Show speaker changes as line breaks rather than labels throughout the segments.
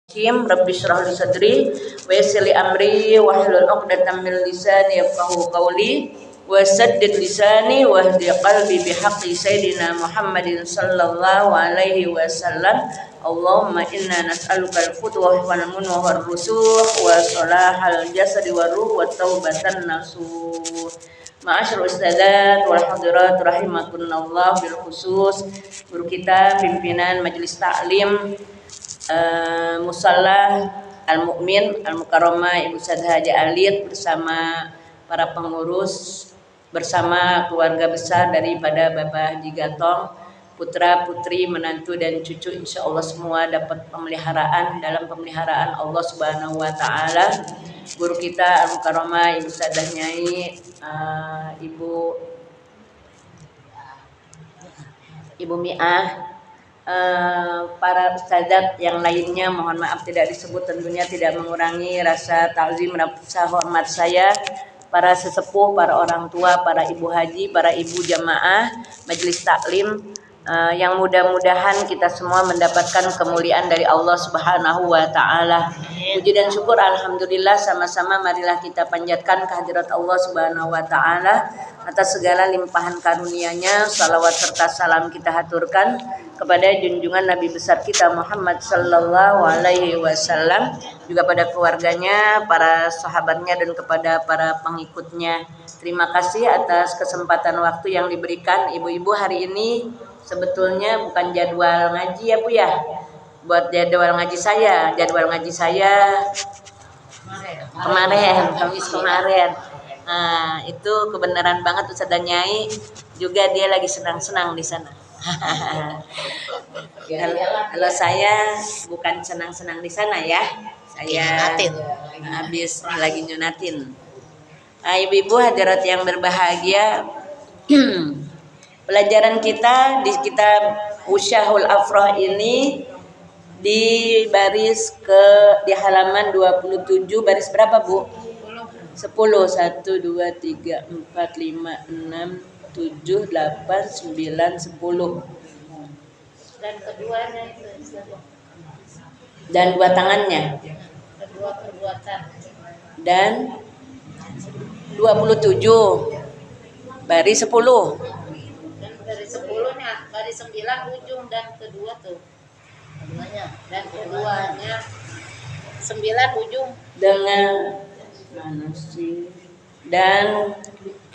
Kim Rabbi shrah li sadri wa yassir li amri wahlul 'uqdatam min lisani yafqahu qawli wa saddid lisani wahdi qalbi bihaqqi sayyidina Muhammadin sallallahu alaihi wasallam. Allahumma inna nas'aluka al-qudwah wal munwa war rusuh wa salahal jasadi war ruh wa taubatan nasuh. Ma'asyar ustadzat wal hadirat rahimakumullah bil khusus guru kita pimpinan majelis taklim Musalla Al-Mu'min Al-Mukarramah Ibu Sadah Haji Alit bersama para pengurus, bersama keluarga besar daripada Bapak Haji Gatong, putra putri menantu dan cucu, insya Allah semua dapat pemeliharaan dalam pemeliharaan Allah Subhanahu wa Ta'ala. Guru kita Al-Mukarramah Ibu Sadah Nyai Ibu Mi'ah, para ustadzat yang lainnya, mohon maaf tidak disebut, tentunya tidak mengurangi rasa takzim, rasa hormat saya, para sesepuh, para orang tua, para ibu haji, para ibu jamaah majelis taklim, yang mudah-mudahan kita semua mendapatkan kemuliaan dari Allah Subhanahu wa Ta'ala. Puji dan syukur alhamdulillah, sama-sama marilah kita panjatkan kehadirat Allah Subhanahu wa Ta'ala atas segala limpahan karunia-Nya. Salawat serta salam kita haturkan kepada junjungan Nabi besar kita Muhammad sallallahu alaihi wasallam, juga pada keluarganya, para sahabatnya, dan kepada para pengikutnya. Terima kasih atas kesempatan waktu yang diberikan. Ibu-ibu, hari ini sebetulnya bukan jadwal ngaji ya Bu ya. Buat jadwal ngaji saya kemarin, Kamis kemarin. Nah, itu kebenaran banget Ustazah Nyai, juga dia lagi senang-senang di sana. Kalau saya bukan senang-senang di sana ya. Saya habis lagi nyunatin. Ibu-ibu hadirat yang berbahagia, pelajaran kita di kitab Usyahul Afrah ini di baris di halaman 27, baris berapa Bu? 10. 1 2 3 4 5 6 7 8 9 10.
Dan keduanya itu
dan dua tangannya.
kedua perbuatan.
Dan 27 baris 10.
Dan dari 10-nya, dari 9 ujung dan kedua tuh. Keduanya 9 ujung
Dengan mana sih? Dan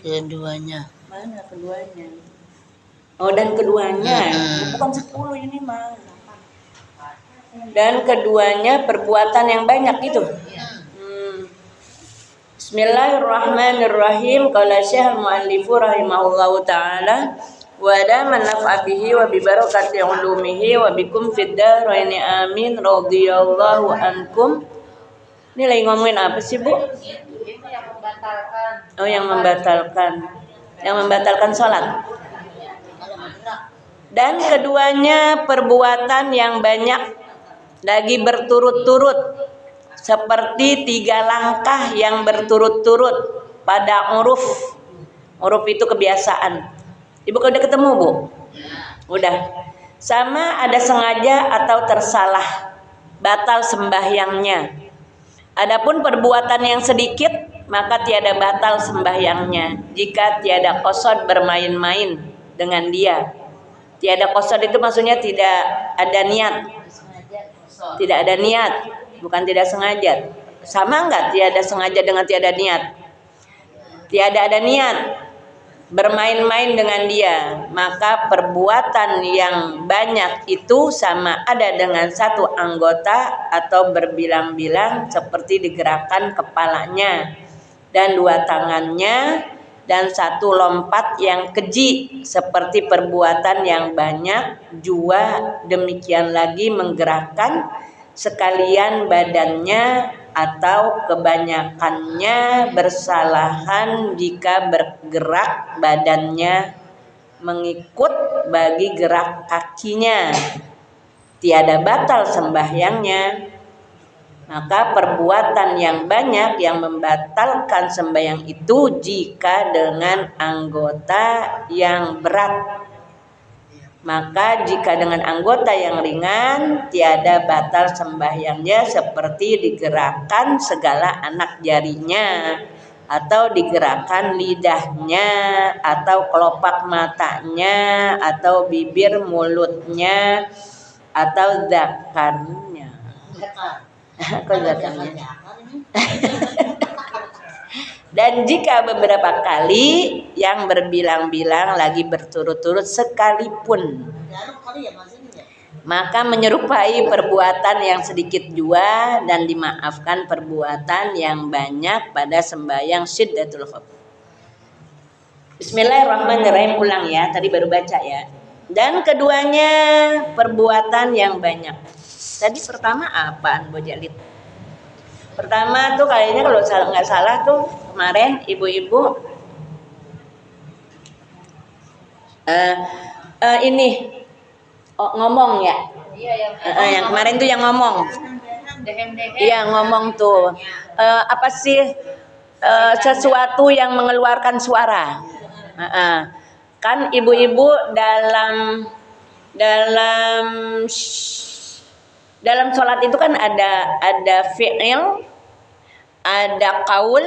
keduanya.
mana keduanya? Oh, dan keduanya. Bukan 10 ini mah. Dan keduanya perbuatan yang banyak gitu. Bismillahirrahmanirrahim. Qala Syekh al-Muallifu rahimahullahu taala wa dama naf'a bihi wa bi barakati ulumihi wa bikum fid daraini amin radhiyallahu ankum. Ini lagi ngomongin apa sih Bu?
ini yang membatalkan.
Oh, yang membatalkan. Yang membatalkan sholat. Dan keduanya perbuatan yang banyak lagi berturut-turut, seperti 3 langkah yang berturut-turut pada uruf. Uruf itu kebiasaan. Ibu udah ketemu Bu? Udah. Sama ada sengaja atau tersalah, batal sembahyangnya. Adapun perbuatan yang sedikit, maka tiada batal sembahyangnya jika tiada qasad bermain-main dengan dia. Tiada qasad itu maksudnya tidak ada niat. Tidak ada niat, bukan tidak sengaja. Sama enggak tiada sengaja dengan tiada niat? Tiada ada niat bermain-main dengan dia, maka perbuatan yang banyak itu sama ada dengan satu anggota atau berbilang-bilang, seperti digerakkan kepalanya dan 2 tangannya dan 1 lompat yang keji, seperti perbuatan yang banyak jua. Demikian lagi menggerakkan sekalian badannya atau kebanyakannya bersalahan jika bergerak badannya mengikut bagi gerak kakinya, tiada batal sembahyangnya. Maka perbuatan yang banyak yang membatalkan sembahyang itu jika dengan anggota yang berat. Maka jika dengan anggota yang ringan, tiada batal sembahyangnya seperti digerakkan segala anak jarinya, atau digerakkan lidahnya, atau kelopak matanya, atau bibir mulutnya, atau zakarnya. Kok zakarnya? Dan jika beberapa kali yang berbilang-bilang lagi berturut-turut sekalipun, maka menyerupai perbuatan yang sedikit jua dan dimaafkan perbuatan yang banyak pada sembahyang syiddatul khauf. Bismillahirrahmanirrahim, ulang ya, tadi baru baca ya. Dan keduanya perbuatan yang banyak. Tadi pertama apaan, Bu Jalid? Pertama tuh kayaknya kalau nggak salah tuh kemarin ibu-ibu ini ngomong ya.
Iya,
Yang kemarin tuh yang ngomong.
Dehem-dehem.
Iya ngomong tuh apa sih sesuatu yang mengeluarkan suara. Kan ibu-ibu dalam sholat itu kan ada fi'il, ada qaul,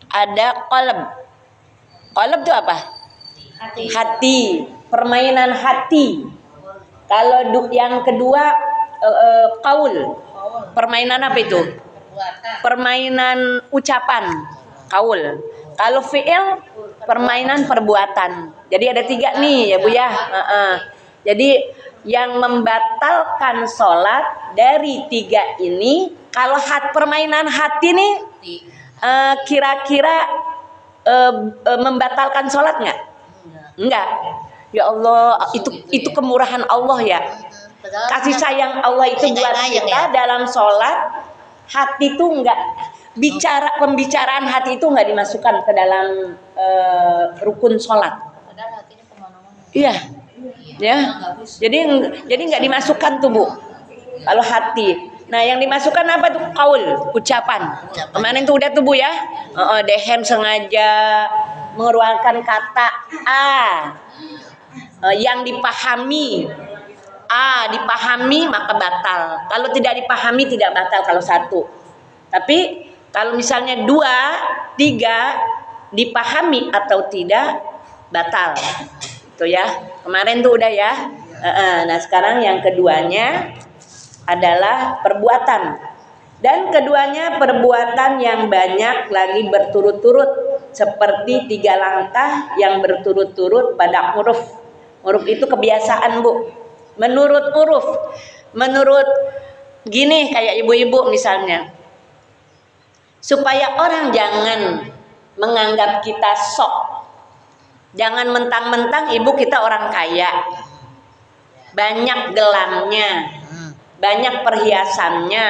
ada qalb. Qalb itu apa? Hati, permainan hati. Kalau yang kedua qaul, permainan apa itu? Permainan ucapan, qaul. Kalau fi'il, permainan perbuatan. Jadi ada 3 nih ya Bu ya. Jadi yang membatalkan sholat dari 3 ini, kalau permainan hati nih kira-kira membatalkan sholat nggak? Enggak. Ya Allah, itu kemurahan Allah ya. Kasih sayang Allah itu buat kita dalam sholat. Hati itu enggak pembicaraan hati itu enggak dimasukkan ke dalam rukun sholat. Iya. Ya, jadi nggak dimasukkan tuh Bu. Kalau hati, nah yang dimasukkan apa tuh? Qaul, ucapan. Kemarin tuh udah tuh Bu ya. Dehem sengaja mengeluarkan kata yang dipahami. Dipahami maka batal. Kalau tidak dipahami tidak batal kalau 1. Tapi kalau misalnya 2, 3 dipahami atau tidak batal. Itu ya. Kemarin tuh udah ya. Nah sekarang yang keduanya adalah perbuatan. Dan keduanya perbuatan yang banyak lagi berturut-turut. Seperti 3 langkah yang berturut-turut pada huruf. Huruf itu kebiasaan Bu. Menurut huruf. Menurut gini kayak ibu-ibu misalnya. Supaya orang jangan menganggap kita sok. Jangan mentang-mentang ibu kita orang kaya, banyak gelamnya, banyak perhiasannya.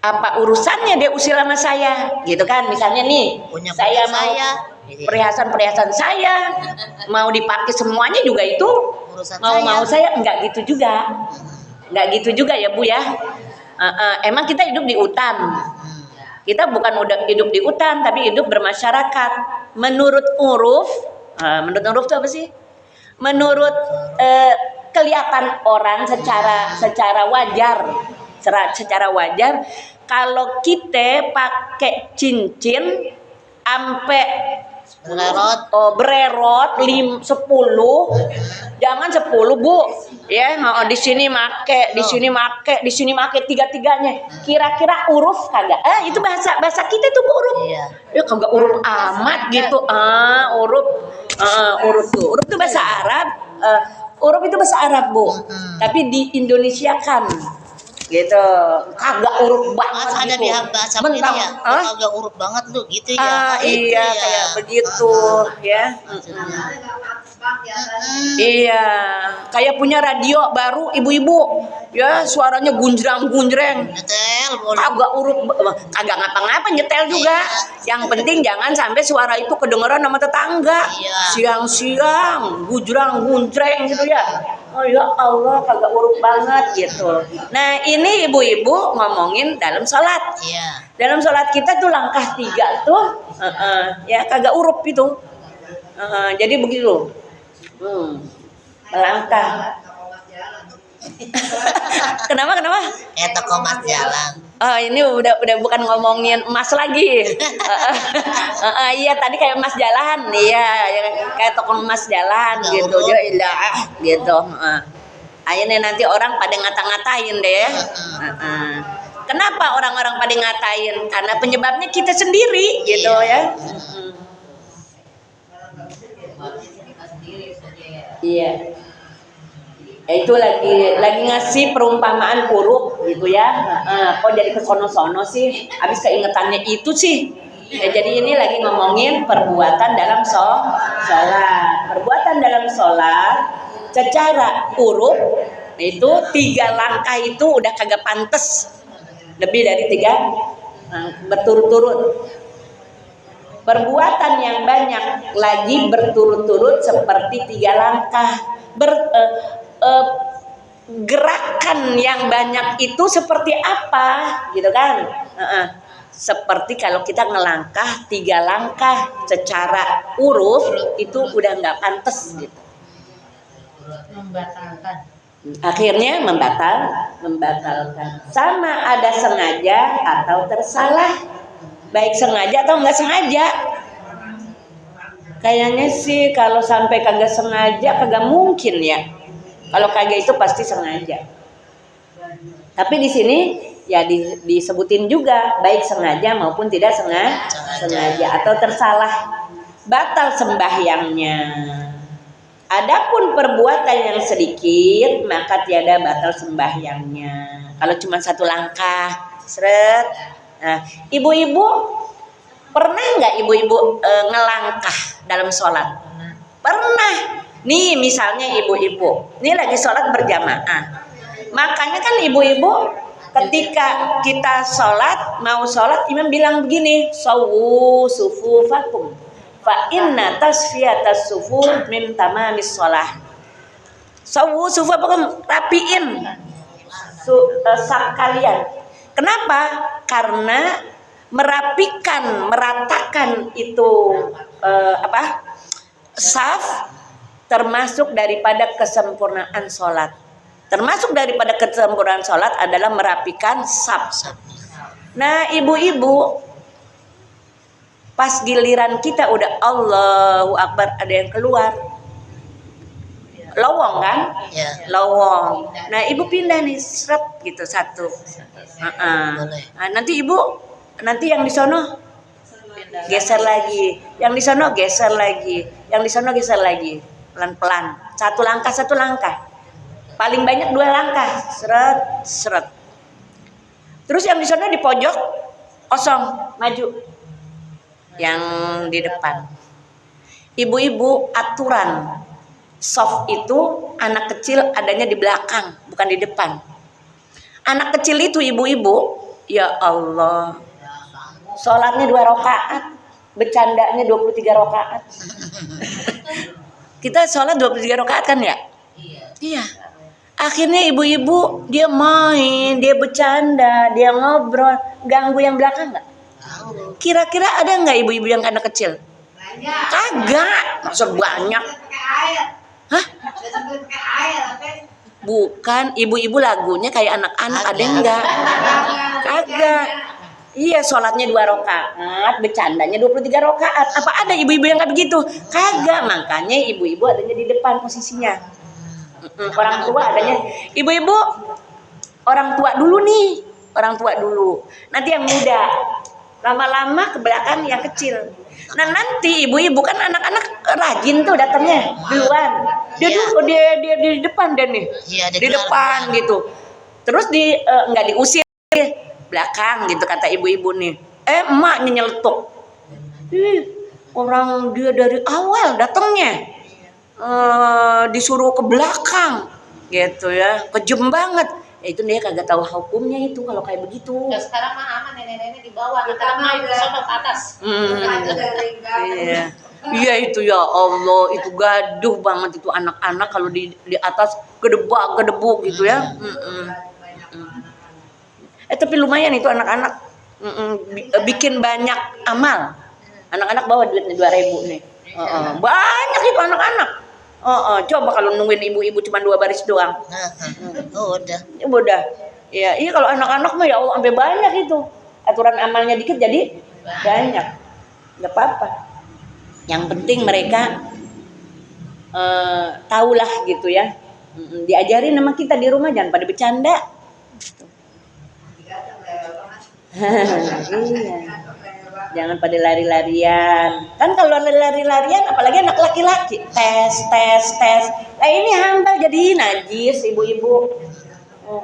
Apa urusannya dia usil sama saya, gitu kan? Misalnya nih, saya mau perhiasan saya, mau dipakai semuanya juga itu mau saya, enggak gitu juga ya Bu ya. Emang kita hidup di hutan. Kita bukan udah hidup di hutan, tapi hidup bermasyarakat. Menurut huruf itu apa sih? Menurut kelihatan orang secara wajar, kalau kita pakai cincin ampe bererot 10, jangan 10 Bu ya. Di sini make 3-tiganya. Kira-kira huruf kagak? Itu bahasa kita tuh Bu, huruf. Ya kagak huruf amat gitu. Huruf tuh bahasa Arab. Huruf itu bahasa Arab Bu. Tapi di Indonesia kan gitu, kagak urut banget
ada
gitu.
Di bahasa mentang ya, kagak urut banget lu gitu ya.
Iya, kayak begitu ya. Iya, kayak punya radio baru ibu-ibu ya, suaranya gunjreng
nyetel
kagak urut, kagak ngapa-ngapa nyetel juga. Yang penting jangan sampai suara itu kedengeran sama tetangga. Siang-siang gunjreng gitu ya. Oh ya Allah, kagak urut banget gitu. Nah ini ibu-ibu ngomongin dalam sholat. Dalam sholat kita tuh langkah 3 tuh ya kagak urut itu. Jadi begitu. Melangkah. Kenapa?
Kayak toko mas jalan.
Oh, ini udah bukan ngomongin emas lagi. Iya, tadi kayak emas jalan, iya, kayak toko emas jalan gitu. Dia ilah gitu. Akhirnya nanti orang pada ngata-ngatain deh. Kenapa orang-orang pada ngatain? Karena penyebabnya kita sendiri gitu ya. Iya. Itu lagi ngasih perumpamaan huruf gitu ya. Kok jadi kesono-sono sih? Habis keingetannya itu sih. Ya, jadi ini lagi ngomongin perbuatan dalam sholat. Perbuatan dalam sholat secara huruf itu 3 langkah itu udah kagak pantes. Lebih dari 3 berturut-turut. Perbuatan yang banyak lagi berturut-turut seperti 3 langkah. Gerakan yang banyak itu seperti apa gitu kan? Seperti kalau kita ngelangkah 3 langkah secara uruf itu udah nggak pantas gitu.
Membatalkan.
Akhirnya membatalkan. Sama ada sengaja atau tersalah. Baik sengaja atau nggak sengaja. Kayaknya sih kalau sampai kagak sengaja kagak mungkin ya. Kalau kagak itu pasti sengaja. Tapi di sini ya disebutin juga baik sengaja maupun tidak sengaja atau tersalah. Batal sembahyangnya. Adapun perbuatan yang sedikit maka tiada batal sembahyangnya. Kalau cuma 1 langkah, seret. Nah, ibu-ibu pernah nggak ibu-ibu ngelangkah dalam sholat? Pernah. Nih misalnya ibu-ibu, ini lagi sholat berjamaah. Makanya kan ibu-ibu ketika kita sholat, mau sholat, imam bilang begini, sawu sufufakum, fa inna tasfiyatas sufuf min tamamis sholah. Sawu sufufakum, rapiin saf kalian. Kenapa? Karena meratakan itu saf termasuk daripada kesempurnaan sholat. Termasuk daripada kesempurnaan sholat adalah merapikan saf. Nah, ibu-ibu, pas giliran kita udah Allahu Akbar ada yang keluar, lowong kan?
Ya.
Lowong. Nah, ibu pindah nih, seret gitu 1. Nah, nanti yang di sono geser lagi, yang di sono geser lagi, yang di sono geser lagi. Pelan-pelan, 1 langkah, paling banyak 2 langkah, seret. Terus yang di sana di pojok kosong, maju, yang di depan. Ibu-ibu aturan soft itu anak kecil adanya di belakang, bukan di depan. Anak kecil itu ibu-ibu, ya Allah, sholatnya 2 rakaat, bercandanya 23 rakaat. Kita sholat 23 rakaat kan ya? Iya. Akhirnya ibu-ibu dia main, dia bercanda, dia ngobrol, ganggu yang belakang nggak? Kira-kira ada nggak ibu-ibu yang anak kecil?
Banyak.
Kagak, maksud banyak. Hah? Bukan, ibu-ibu lagunya kayak anak-anak, ada enggak? Kagak. Iya, sholatnya 2 rakaat, bercandanya 23 rakaat. Apa ada ibu-ibu yang kayak begitu? Kagak, makanya ibu-ibu adanya di depan posisinya. Orang tua adanya, ibu-ibu orang tua dulu nih, orang tua dulu. Nanti yang muda, lama-lama ke belakang yang kecil. Nah nanti ibu-ibu kan anak-anak rajin tuh datangnya duluan. Dia di depan deh nih, di depan gitu. Terus nggak diusir. Belakang gitu kata ibu-ibu nih. Emaknya nyeletuk. Orang dia dari awal datangnya disuruh ke belakang gitu ya, kejem banget. Itu dia kagak tahu hukumnya itu kalau kayak begitu.
Ya, sekarang mah aman, nenek-nenek di bawah, anak-anak di sono ke atas.
Iya itu ya Allah, itu gaduh banget itu anak-anak kalau di atas gedebuk gitu ya. Tapi lumayan itu anak-anak bikin banyak amal. Anak-anak bawa duitnya 2.000 nih. Banyak itu anak-anak. Coba kalau nungguin ibu-ibu cuma 2 baris doang.
Oh, udah.
Udah. Ya, iya kalau anak-anak mah ya Allah sampai banyak itu. Aturan amalnya dikit jadi banyak. Enggak apa-apa. Yang penting mereka tahulah gitu ya. Diajarin sama kita di rumah jangan pada bercanda. Iya. Jangan pada lari-larian. Kan kalau lari-larian apalagi anak laki-laki, tes. Nah ini hamba jadi najis ibu-ibu.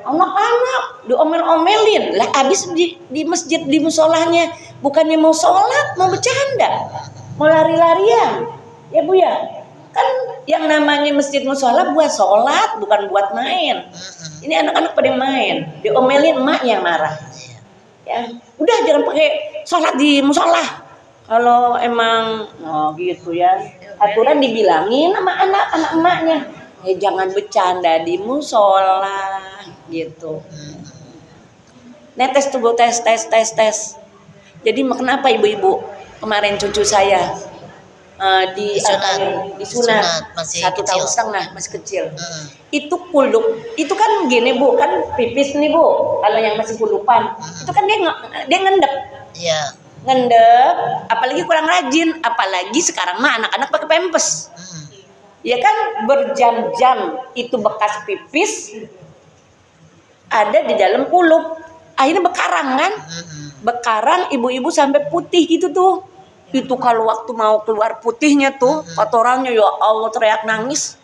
Anak-anak diomel-omelin. Lah habis di masjid di musolahnya bukannya mau sholat, mau bercanda. Mau lari-larian. Ya Bu ya. Kan yang namanya masjid musola buat sholat bukan buat main. Ini anak-anak pada main. Diomelin emaknya yang marah. Ya, udah jangan pakai sholat di musola. Kalau emang gitu ya, aturan dibilangin sama anak-anak emaknya, jangan bercanda di musola gitu. Netes tuh Bu, tes. Jadi kenapa ibu-ibu kemarin cucu saya disunat
masih
1,5 tahun masih kecil. Itu kuluk, itu kan gini Bu, kan pipis nih Bu. Kalau yang masih kulupan, itu kan dia ngendep.
Iya.
Ngendep, apalagi kurang rajin, apalagi sekarang mah anak-anak pakai pampers. Ya kan berjam-jam itu bekas pipis ada di dalam kulup. Akhirnya bekarang kan? Bekarang ibu-ibu sampai putih gitu tuh. Itu kalau waktu mau keluar putihnya tuh kotorannya ya Allah teriak nangis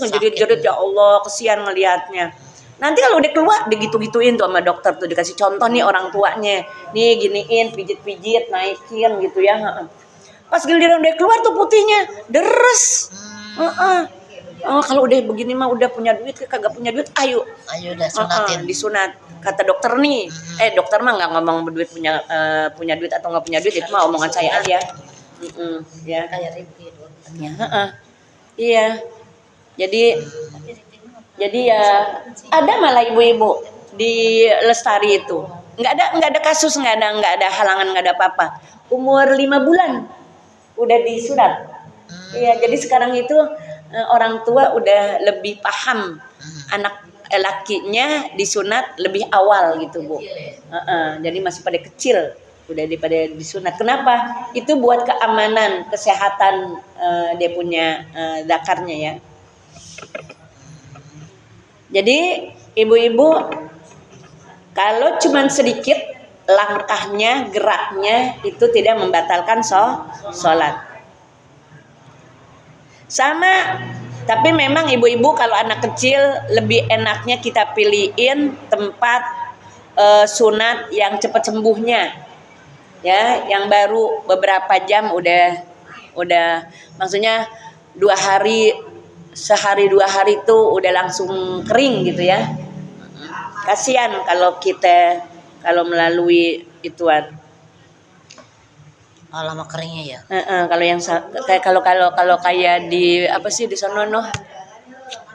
ngejerit-jerit ya Allah kesian ngelihatnya. Nanti kalau udah keluar digitu-gituin tuh sama dokter tuh dikasih contoh nih orang tuanya nih giniin pijit-pijit naikin gitu ya. Pas giliran udah keluar tuh putihnya deres. Kalau udah begini mah udah punya duit kagak punya duit ayo
udah sunatin.
Disunat kata dokter nih. Dokter mah nggak ngomong berduit punya duit atau nggak punya duit itu mah omongan saya aja. Ya
Kayak Rifki.
iya jadi ya ada malah ibu-ibu di Lestari itu nggak ada kasus nggak ada halangan nggak ada apa-apa umur 5 bulan udah disunat. Iya jadi sekarang itu orang tua udah lebih paham anak lakinya disunat lebih awal gitu Bu. Jadi masih pada kecil udah daripada disunat. Kenapa? Itu buat keamanan kesehatan dia punya zakarnya ya. Jadi ibu-ibu kalau cuman sedikit langkahnya geraknya itu tidak membatalkan sholat. Sama tapi memang ibu-ibu kalau anak kecil lebih enaknya kita pilihin tempat sunat yang cepat sembuhnya. Ya, yang baru beberapa jam udah maksudnya 2 hari sehari 2 hari itu udah langsung kering gitu ya. Kasihan kalau kita melalui ituan.
Lama keringnya ya.
Kalau yang kalau kayak di apa sih di sono noh?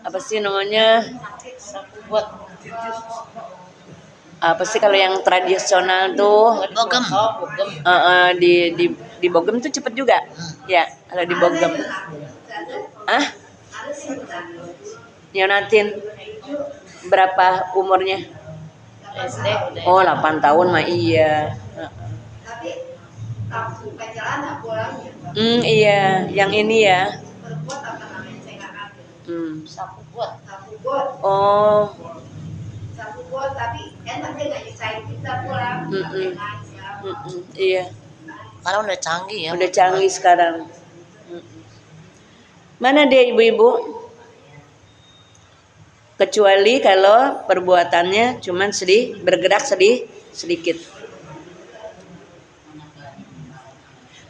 Apa sih namanya? Apa sih kalau yang tradisional tuh?
Bogem.
Di Bogem tuh cepet juga. Ya, kalau di Bogem. Yonatin berapa umurnya?
SD udah.
8 tahun mah iya. Iya, yang ini ya.
Sapu buat.
Oh.
Sapu buat tapi enak dia nggak nyusahin kita pulang.
Iya.
Karena udah canggih ya.
Udah canggih sekarang. Mana dia ibu-ibu? Kecuali kalau perbuatannya cuman bergerak sedikit.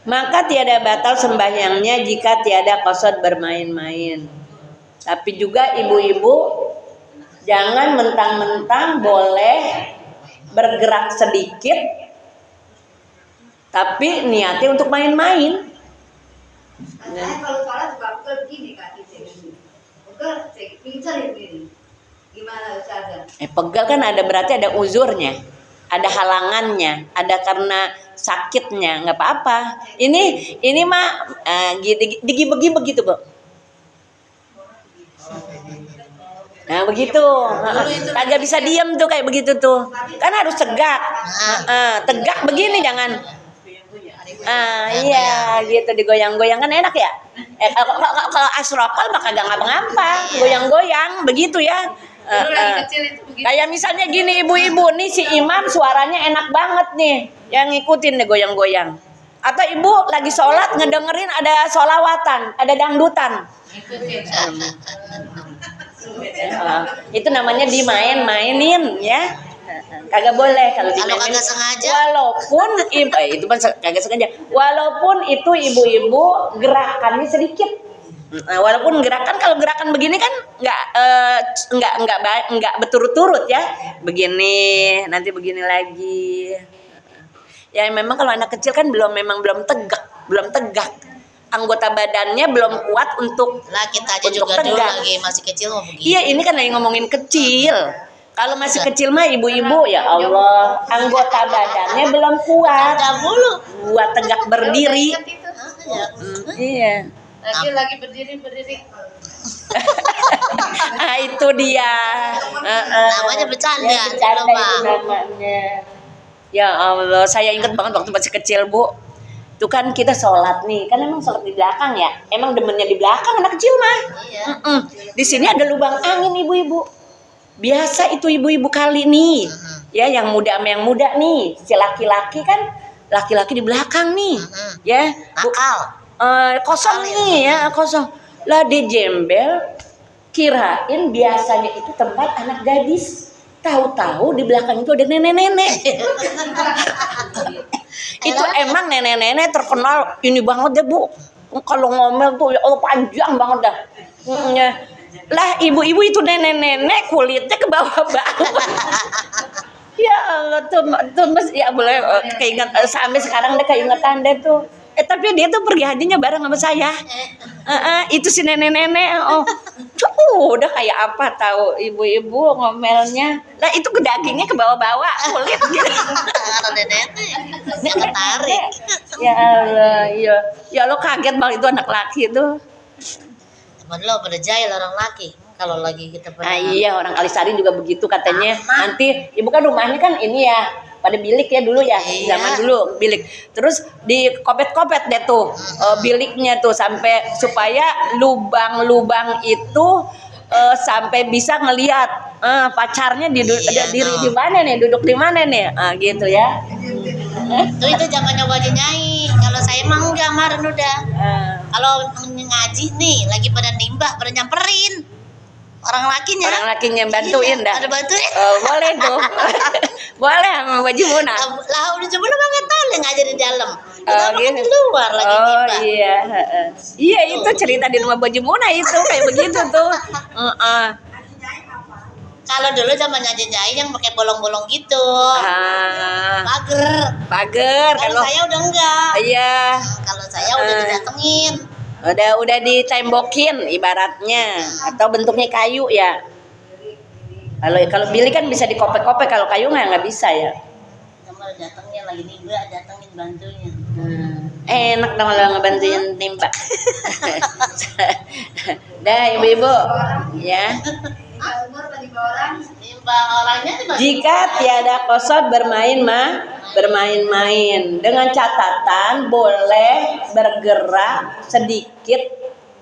Maka tiada batal sembahyangnya jika tiada qasad bermain-main. Tapi juga ibu-ibu jangan mentang-mentang boleh bergerak sedikit tapi niatnya untuk main-main.
Saya kalau sholat juga pegel begini kaki saya begini. Pegel saya pincerin begini. Gimana Ustazah?
Pegal kan berarti ada uzurnya, ada halangannya, ada karena sakitnya, nggak apa-apa. Ini mah digibegi begitu Bu. Nah begitu, kagak bisa diem tuh kayak begitu tuh, kan harus tegak, tegak begini jangan, iya gitu digoyang-goyang kan enak ya. Kalau asrokol mah kagak ngapa-ngapa, goyang-goyang begitu ya.
Dulu lagi kecil itu begitu.
Kayak misalnya gini ibu-ibu nih si imam suaranya enak banget nih, yang ngikutin nih goyang-goyang. Atau ibu lagi sholat ngedengerin ada sholawatan, ada dangdutan. Itu namanya dimain-mainin ya. Kagak boleh kalau
kagak sengaja.
Walaupun itu kan kagak sengaja. Walaupun itu ibu-ibu gerakannya sedikit. Walaupun kalau gerakan begini kan nggak berturut-turut ya. Begini, nanti begini lagi. Ya memang kalau anak kecil kan belum tegak. Anggota badannya belum kuat untuk
kita aja juga
tegak.
dulu lagi masih kecil mau begitu.
Iya, ini kan lagi ngomongin kecil. Kalau masih kecil mah ibu-ibu ya Allah, anggota badannya belum kuat. Buat tegak berdiri. Iya.
Lagi berdiri.
Itu dia.
Namanya bercanda.
Ya, bercanda itu namanya. Ya Allah, saya ingat banget waktu masih kecil, Bu. Itu kan kita sholat nih, kan emang sholat di belakang ya. Emang demennya di belakang anak kecil mah.
Iya.
Di sini ada lubang angin ibu-ibu. Biasa itu ibu-ibu kali nih. Ya, yang muda sama yang muda nih. Si laki-laki kan laki-laki di belakang nih. Ya.
Nakal.
Kosong nih ya, kosong. Lah di jembel kirain biasanya itu tempat anak gadis. Tahu-tahu di belakang itu ada nenek-nenek. Itu emang nenek-nenek terkenal ini banget deh, Bu. Kalau ngomel tuh ya Allah panjang banget dah. Lah ibu-ibu itu nenek-nenek kulitnya ke bawah-bawah. Ya Allah tuh ya boleh keinget sampai sekarang deh keingetan deh tuh. Tapi dia tuh pergi hajinya bareng sama saya. Itu si nenek-nenek. Udah kayak apa tahu ibu-ibu ngomelnya. Lah itu ke dagingnya ke bawah-bawah kulit gitu.
Karena nenek dia ketarik.
Ya Allah, iya. Ya Allah kaget banget itu anak laki itu.
Temen lo pada jahil orang laki. Kalau lagi kita
iya orang Kalisari juga begitu katanya. Nanti ibu kan rumahnya kan ini ya. Pada bilik ya dulu ya, zaman dulu bilik. Terus dikopet-kopet deh tuh biliknya tuh sampai supaya lubang-lubang itu sampai bisa ngelihat pacarnya di mana nih, duduk di mana nih, gitu ya.
Itu zamannya wajah nyai. Kalau saya mah enggak, kemarin udah. Kalau ngaji nih lagi pada nimbah, pada nyamperin. Orang lakinya
bantuin dah.
Ada bantuin.
Boleh tuh. Boleh sama Baju Muna.
Lah udah coba lo enggak tahu ngajar di dalam.
Gitu.
Di luar lagi nimbah.
Iya, iya itu cerita di rumah Baju Muna itu kayak begitu tuh.
Kalau dulu zaman nyai yang pakai bolong-bolong gitu. Pager.
Kalau
saya udah enggak.
Iya.
Kalau saya udah didatengin.
Udah ditembokin ibaratnya atau bentuknya kayu ya. Kalau bilik kan bisa dikopek-kopek, kalau kayu nggak bisa ya.
Sama datangnya lagi nimbah, datengin bantuin.
Enak dong kalau ngebantuin nimba. Dah ibu-ibu ya. Jika tiada kosot bermain-main dengan catatan boleh bergerak sedikit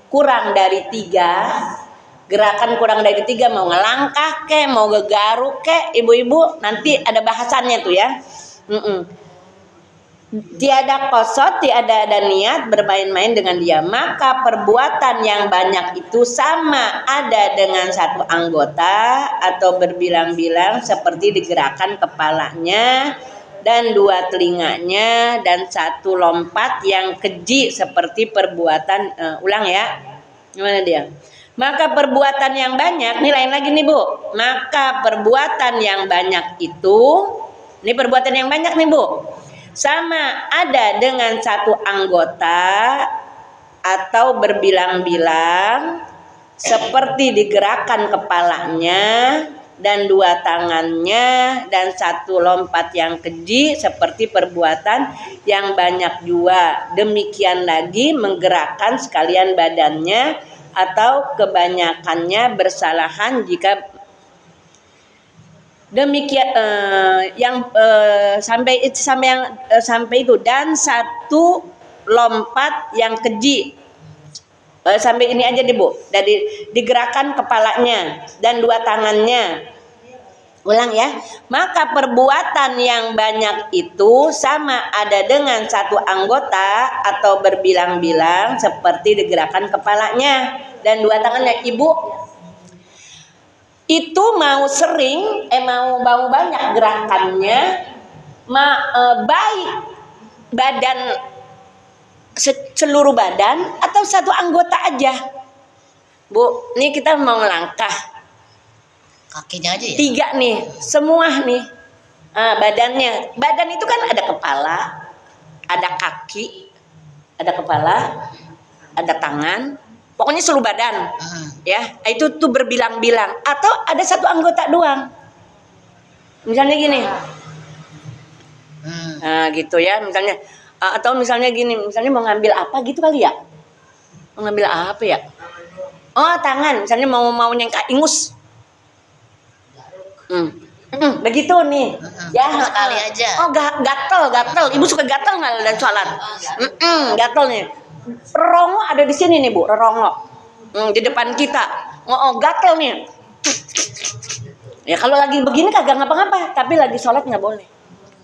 kurang dari 3 gerakan, kurang dari 3 mau ngelangkah ke mau gegaruk ke ibu-ibu nanti ada bahasannya tuh ya. Tiada kosot, tiada ada niat bermain-main dengan dia, maka perbuatan yang banyak itu sama ada dengan satu anggota atau berbilang-bilang seperti digerakkan kepalanya dan 2 telinganya dan 1 lompat yang keji seperti perbuatan ulang ya. Gimana dia? Maka perbuatan yang banyak, nih lain lagi nih Bu. Maka perbuatan yang banyak itu, ini perbuatan yang banyak nih Bu. Sama ada dengan 1 anggota atau berbilang-bilang seperti digerakkan kepalanya dan 2 tangannya dan 1 lompat yang keji seperti perbuatan yang banyak jua. Demikian lagi menggerakkan sekalian badannya atau kebanyakannya bersalahan jika demikian sampai itu dan satu lompat yang keji. Sampai ini aja deh Bu. Dari digerakkan kepalanya dan dua tangannya. Ulang ya. Maka perbuatan yang banyak itu sama ada dengan satu anggota atau berbilang-bilang seperti digerakkan kepalanya dan dua tangannya. Ibu itu mau sering mau banyak gerakannya baik badan seluruh badan atau satu anggota aja. Bu, ini kita mau melangkah.
Kakinya aja ya?
3 nih, semua nih. Badannya. Badan itu kan ada kepala, ada kaki, ada kepala, ada tangan. Pokoknya seluruh badan. Ya, itu tuh berbilang-bilang atau ada satu anggota doang. Misalnya gini. Nah, gitu ya, misalnya atau misalnya gini, misalnya mau ngambil apa gitu kali ya? Mau ngambil apa ya? Oh, tangan, misalnya mau nyengka ingus. Begitu nih. Ya,
sekali aja.
Oh, gatel. Ibu suka gatel nggak dalam sholat? Gatel nih. Rerongo ada di sini nih Bu, rerongo. Di depan kita. Gatel nih. Ya kalau lagi begini kagak ngapa-ngapa, tapi lagi sholat nggak boleh.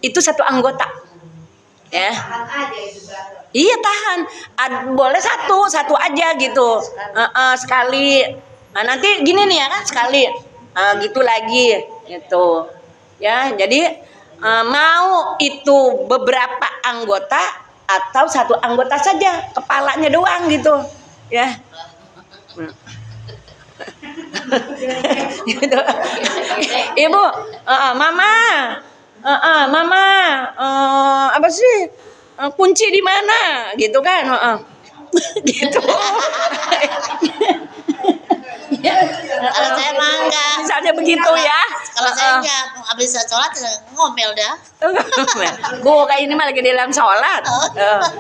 Itu satu anggota. Ya.
Tahan aja itu gatel.
Iya tahan. Boleh satu aja gitu. Sekali. Nah, nanti gini nih ya kan sekali. Gitu lagi gitu. Ya, jadi mau itu beberapa anggota atau satu anggota saja, kepalanya doang gitu. Ya. Gitu. Ibu, mama, apa sih? Kunci di mana? Gitu kan? Gitu.
Kalau saya mah enggak.
Misalnya begitu ya.
Kalau saya enggak habis sholat ngomel dah.
Bu, kayak ini mah lagi di dalam sholat.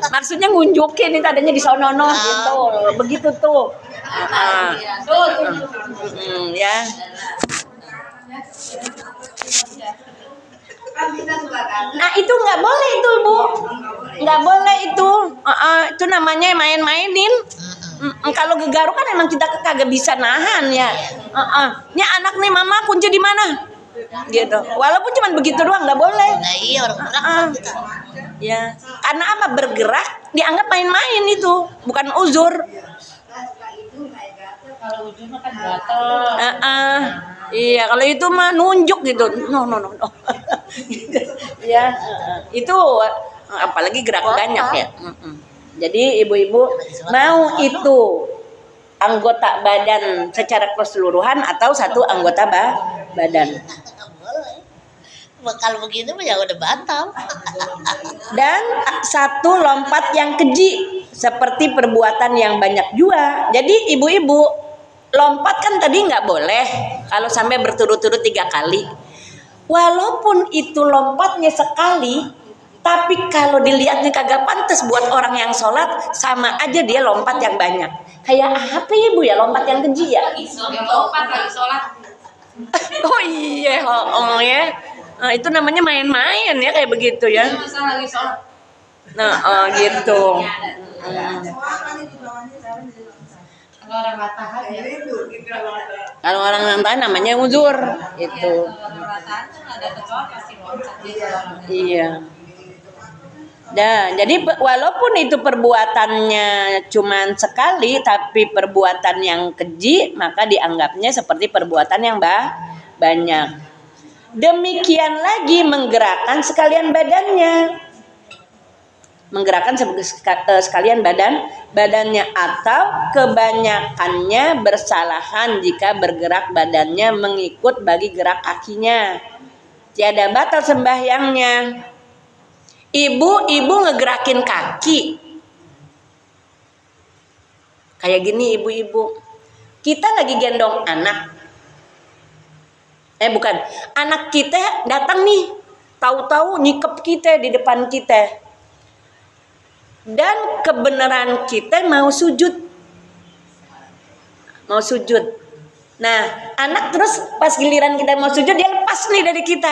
Maksudnya ngunjukin itu adanya di sonono gitu. Begitu tuh. Ya. Nah itu nggak boleh itu Bu, nggak boleh itu. Itu namanya main-mainin. Kalau gegaru kan emang kita kagak bisa nahan ya. Ini anak nih mama kunci di mana? Gitu. Walaupun cuma begitu doang nggak boleh.
Nah iya orang gerak kita.
Ya, karena apa bergerak dianggap main-main itu, bukan uzur.
Kalau ujung kan gatel.
Iya, kalau itu mah nunjuk gitu. No. Ya, itu apalagi gerak banyak ya. Jadi ibu-ibu mau itu anggota badan secara keseluruhan atau satu anggota badan.
Kalau begitu mah ya udah batal.
Dan satu lompat yang keji seperti perbuatan yang banyak juga. Jadi ibu-ibu lompat kan tadi nggak boleh kalau sampai berturut-turut 3 kali. Walaupun itu lompatnya sekali, tapi kalau dilihatnya kagak pantas buat orang yang sholat, sama aja dia lompat yang banyak. Kayak apa ibu ya lompat yang keji ya?
Lompat lagi sholat.
Oh iya, ya. Nah, itu namanya main-main ya kayak begitu ya.
Masa lagi sholat.
Nah, gitu.
Kalau orang nggak tahan ya.
Kalau orang yang tahan namanya uzur itu.
Kalau orang nggak tahan kan ada kecoa pasti loncat.
Iya. Nah, jadi walaupun itu perbuatannya cuman sekali, tapi perbuatan yang keji, maka dianggapnya seperti perbuatan yang banyak. Demikian lagi menggerakkan sekalian badannya. Menggerakkan sekalian badannya atau kebanyakannya bersalahan jika bergerak badannya mengikut bagi gerak kakinya. Tiada batal sembahyangnya. Ibu ngegerakin kaki. Kayak gini ibu-ibu. Kita lagi gendong anak. Bukan. Anak kita datang nih. Tahu-tahu nyikep kita di depan kita. Dan kebenaran kita mau sujud. mau sujud. Nah, anak terus pas giliran kita mau sujud dia lepas nih dari kita.